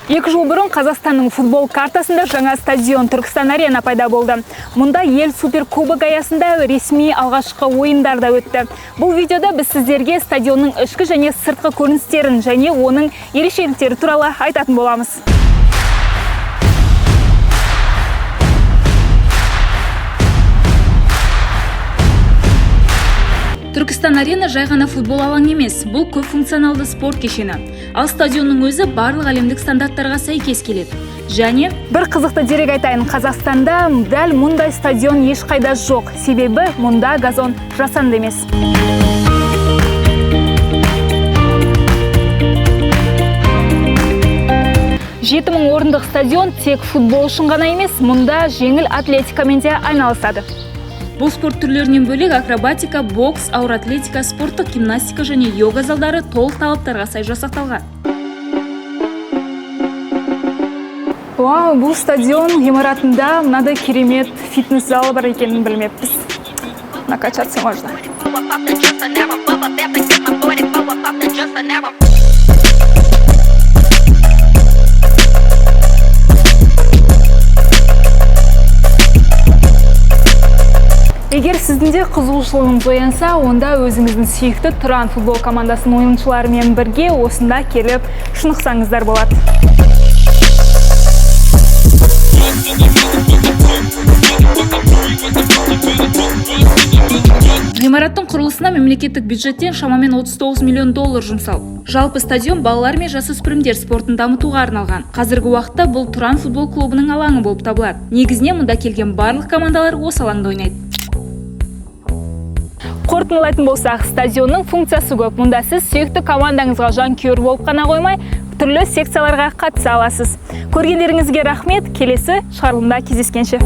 2 жыл бұрын Қазақстанның футбол картасында жаңа стадион Түркістан арена пайда болды. Мұнда ел суперкубок аясында ресми алғашқы ойындар да өтті. Бұл видеода біз сіздерге стадионның ішкі және сыртқы көріністерін және оның ерекшеліктері туралы айтатын боламыз. Түркістан арена жай ғана футбол алаңы емес, бұл көп функционалды спорт кешені. Ал стадионның өзі барлық әлемдік стандарттарға сәйкес келеді. Және бір қызықты дерек айтайын, Қазақстанда дәл мұндай стадион ешқайда жоқ. Себебі мұнда газон жасанды емес. Жеті мың орындық стадион тек футбол үшін ғана емес, мұнда жеңіл атлетикамен де айналысады. Бұл спорт түрлерінен бөлек акробатика, бокс, ауыр атлетика, спорттық гимнастика және йога залдары толық талаптарға сай жасақталған. Вау, бұл стадион ғимаратында мынадай керемет фитнес залы бар екенін білмеппіз. Накачаться можно. Егер сіздің де қызығушылығыңыз оянса, онда өзіңіздің сүйікті Тұран футбол командасының ойыншыларымен бірге осында келіп шынықсаңыздар болады. Ғимараттың құрылысына мемлекеттік бюджеттен шамамен 39 миллион доллар жұмсал. Жалпы стадион балалар мен жасөспірімдер спортын дамытуға арналған. Қазіргі уақытта бұл Тұран футбол клубының алаңы болып табылады. Негізінен мұнда келген барлық командалар осы алаңда ойнайды. Қорытындылайтын болсақ, стадионның функциясы көп. Мұнда сіз сүйікті командаңызға жанкүйер болып қана қоймай, түрлі секцияларға қатыса аласыз. Көргендеріңізге рахмет. Келесі шығарылымда кездескенше.